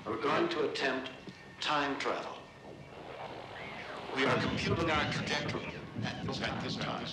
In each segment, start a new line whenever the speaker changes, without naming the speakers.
We're going to attempt time travel.
We are computing our trajectory at this time.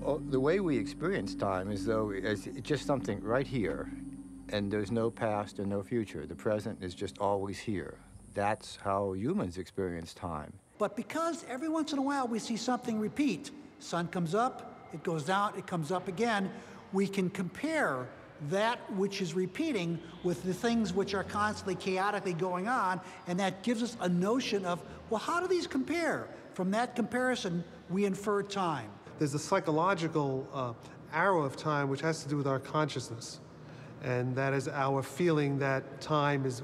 Well, the way we experience time is though it's just something right here, and there's no past and no future. The present is just always here. That's how humans experience time.
But because every once in a while we see something repeat, sun comes up, it goes down, it comes up again, we can compare that which is repeating with the things which are constantly chaotically going on, and that gives us a notion of, well, how do these compare? From that comparison, we infer time.
There's a psychological arrow of time which has to do with our consciousness, and that is our feeling that time is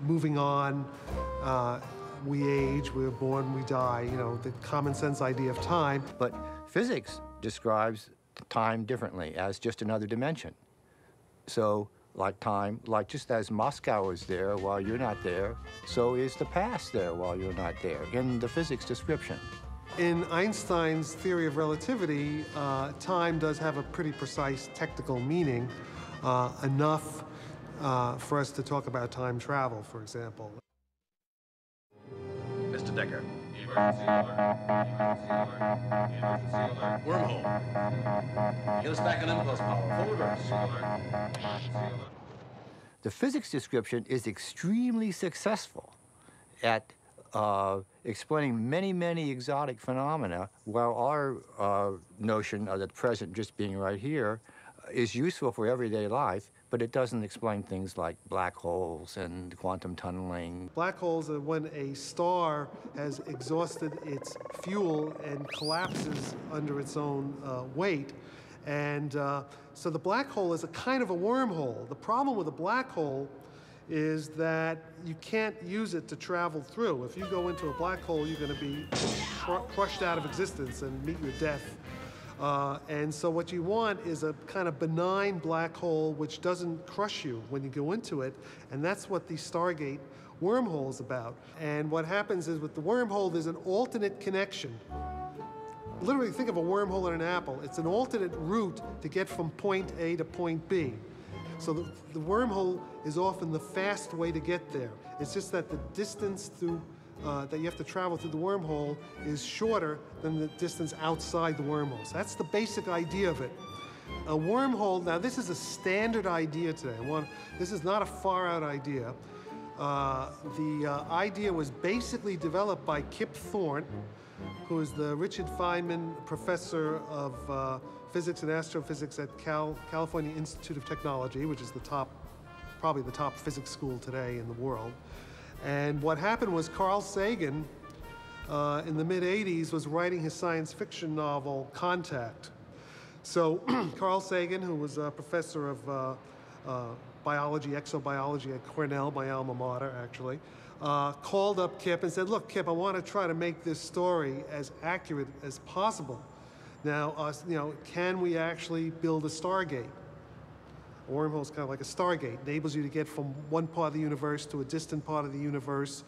moving on. We age, we're born, we die, you know, the common sense idea of time.
But physics describes time differently, as just another dimension. So, like time, like just as Moscow is there while you're not there, so is the past there while you're not there, in the physics description.
In Einstein's theory of relativity, time does have a pretty precise technical meaning, enough for us to talk about time travel, for example.
Mr. Decker.
Emergency alert. Emergency alert. Emergency alert.
Wormhole. Get us back on impulse power. Full reverse.
Emergency alert.
The physics description is extremely successful at explaining many, many exotic phenomena, while our notion of the present just being right here is useful for everyday life, but it doesn't explain things like black holes and quantum tunneling.
Black holes are when a star has exhausted its fuel and collapses under its own weight. And so the black hole is a kind of a wormhole. The problem with a black hole is that you can't use it to travel through. If you go into a black hole, you're going to be crushed out of existence and meet your death. And so what you want is a kind of benign black hole which doesn't crush you when you go into it, and that's what the Stargate wormhole is about. And what happens is with the wormhole, there's an alternate connection. Literally, think of a wormhole in an apple. It's an alternate route to get from point A to point B. So the wormhole is often the fast way to get there. It's just that the distance through that you have to travel through the wormhole is shorter than the distance outside the wormhole. So that's the basic idea of it. A wormhole, now this is a standard idea today. This is not a far-out idea. The idea was basically developed by Kip Thorne, who is the Richard Feynman Professor of Physics and Astrophysics at California Institute of Technology, which is probably the top physics school today in the world. And what happened was Carl Sagan, in the mid-'80s, was writing his science fiction novel, Contact. So Carl Sagan, who was a professor of biology, exobiology at Cornell, my alma mater, actually, called up Kip and said, look, Kip, I want to try to make this story as accurate as possible. Now, can we actually build a Stargate? A wormhole is kind of like a Stargate. It enables you to get from one part of the universe to a distant part of the universe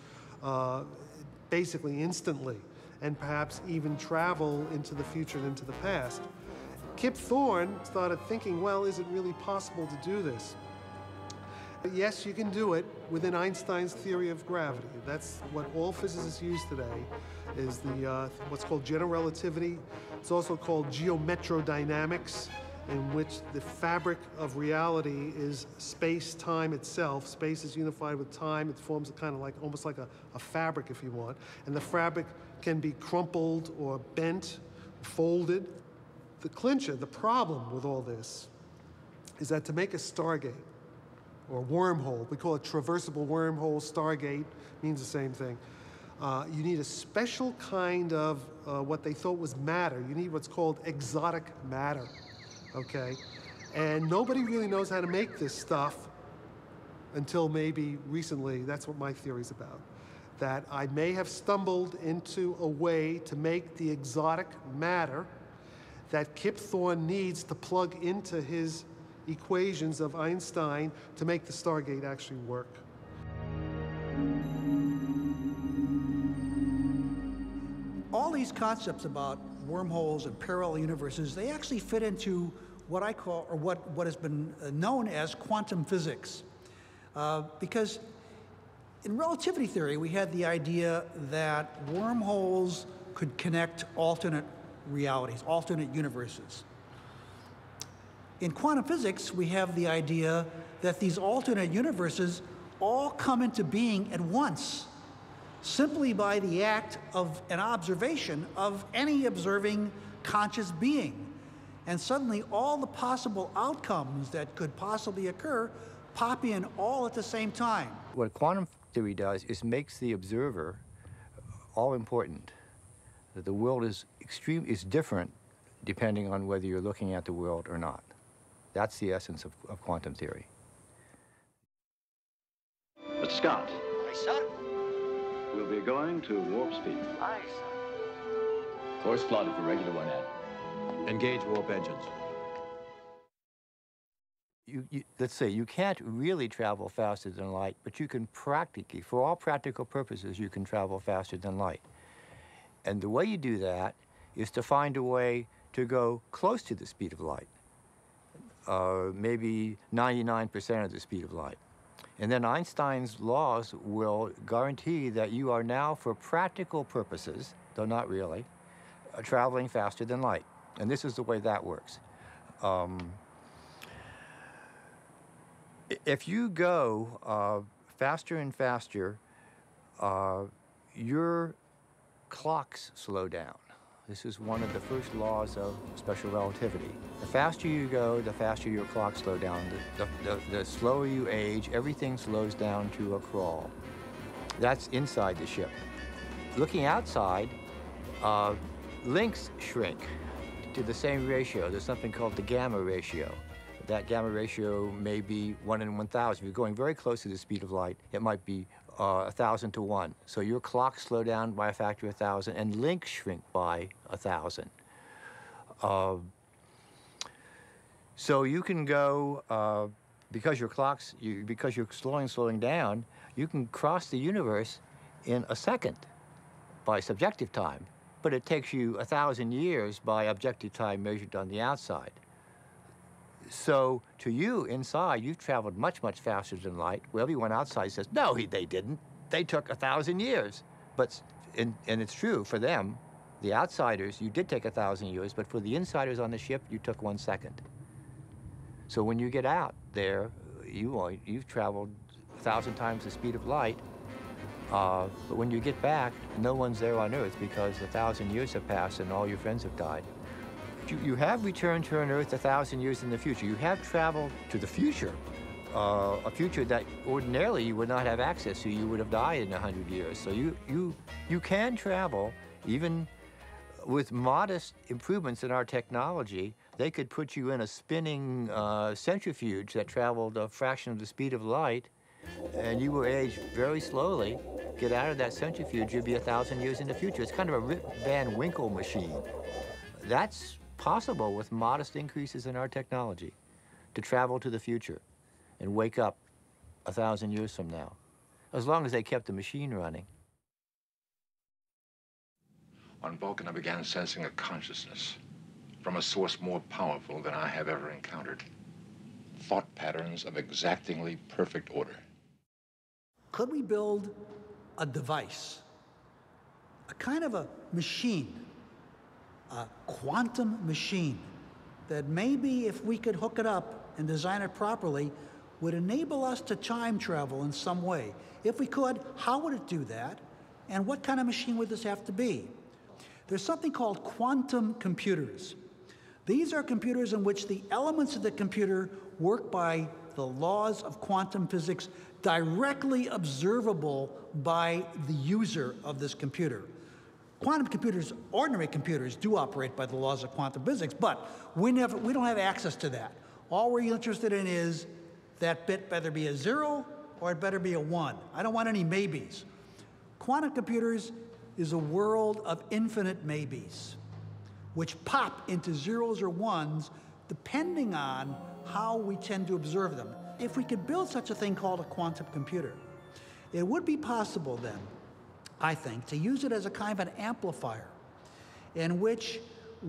basically instantly, and perhaps even travel into the future and into the past. Kip Thorne started thinking, well, is it really possible to do this? Yes, you can do it within Einstein's theory of gravity. That's what all physicists use today, is what's called general relativity. It's also called geometrodynamics, in which the fabric of reality is space-time itself. Space is unified with time. It forms a kind of like, almost like a fabric, if you want. And the fabric can be crumpled or bent, folded. The clincher, the problem with all this, is that to make a Stargate, or wormhole, we call it traversable wormhole, Stargate, means the same thing. You need a special kind of what they thought was matter. You need what's called exotic matter. Okay, and nobody really knows how to make this stuff until maybe recently. That's what my theory's about. That I may have stumbled into a way to make the exotic matter that Kip Thorne needs to plug into his equations of Einstein to make the Stargate actually work.
All the these concepts about wormholes and parallel universes, they actually fit into what I call, or what has been known as quantum physics. Because in relativity theory, we had the idea that wormholes could connect alternate realities, alternate universes. In quantum physics, we have the idea that these alternate universes all come into being at once, simply by the act of an observation of any observing conscious being. And suddenly all the possible outcomes that could possibly occur pop in all at the same time.
What quantum theory does is makes the observer all important. That the world is different depending on whether you're looking at the world or not. That's the essence of quantum theory.
Mr. Scott,
Aye, sir.
we'll be going to warp speed.
Aye, sir.
Course plotted for regular 1
Engage warp engines.
Let's say you can't really travel faster than light, but you can practically, for all practical purposes, you can travel faster than light. And the way you do that is to find a way to go close to the speed of light, maybe 99% of the speed of light. And then Einstein's laws will guarantee that you are now, for practical purposes, though not really, traveling faster than light. And this is the way that works. If you go faster and faster, your clocks slow down. This is one of the first laws of special relativity. The faster you go, the faster your clocks slow down. The slower you age, everything slows down to a crawl. That's inside the ship. Looking outside, links shrink to the same ratio. There's something called the gamma ratio. That gamma ratio may be 1 in 1,000. If you're going very close to the speed of light, it might be 1,000 to 1. So your clocks slow down by a factor of 1,000, and links shrink by 1,000. So you can go, because your clocks, because you're slowing down, you can cross the universe in a second by subjective time, but it takes you 1,000 years by objective time measured on the outside. So to you inside, you've traveled much, much faster than light. Well, everyone outside says, no, they didn't. They took 1,000 years. But, and it's true for them, the outsiders, you did take 1,000 years, but for the insiders on the ship, you took 1 second. So when you get out there, you've traveled 1,000 times the speed of light. But when you get back, no one's there on Earth because 1,000 years have passed and all your friends have died. You have returned to an Earth 1,000 years in the future. You have traveled to the future, a future that ordinarily you would not have access to. You would have died in 100 years. So you can travel, even with modest improvements in our technology. They could put you in a spinning centrifuge that traveled a fraction of the speed of light, and you will age very slowly. Get out of that centrifuge, you'll be 1,000 years in the future. It's kind of a Rip Van Winkle machine. That's possible with modest increases in our technology to travel to the future and wake up 1,000 years from now, as long as they kept the machine running.
On Vulcan, I began sensing a consciousness from a source more powerful than I have ever encountered. Thought patterns of exactingly perfect order.
Could we build a device, a kind of a machine, a quantum machine, that maybe if we could hook it up and design it properly, would enable us to time travel in some way? If we could, how would it do that? And what kind of machine would this have to be? There's something called quantum computers. These are computers in which the elements of the computer work by the laws of quantum physics directly observable by the user of this computer. Quantum computers, ordinary computers, do operate by the laws of quantum physics, but we don't have access to that. All we're interested in is that bit better be a 0 or it better be a 1. I don't want any maybes. Quantum computers is a world of infinite maybes, which pop into 0s or 1s depending on how we tend to observe them. If we could build such a thing called a quantum computer, it would be possible then, I think, to use it as a kind of an amplifier. in which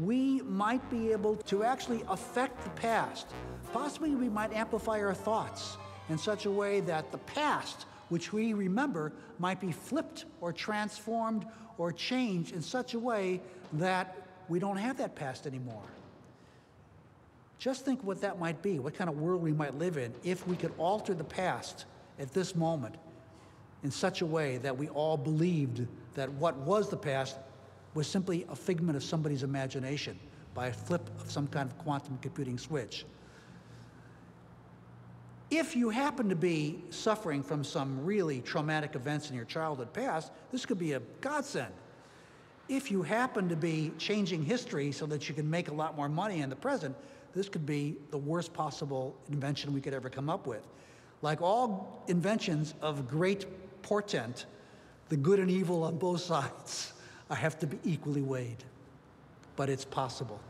we might be able to actually affect the past. Possibly we might amplify our thoughts in such a way that the past, which we remember, might be flipped or transformed or changed in such a way that we don't have that past anymore. Just think what that might be, what kind of world we might live in if we could alter the past at this moment in such a way that we all believed that what was the past was simply a figment of somebody's imagination by a flip of some kind of quantum computing switch. If you happen to be suffering from some really traumatic events in your childhood past, this could be a godsend. If you happen to be changing history so that you can make a lot more money in the present, this could be the worst possible invention we could ever come up with. Like all inventions of great portent, the good and evil on both sides have to be equally weighed. But it's possible.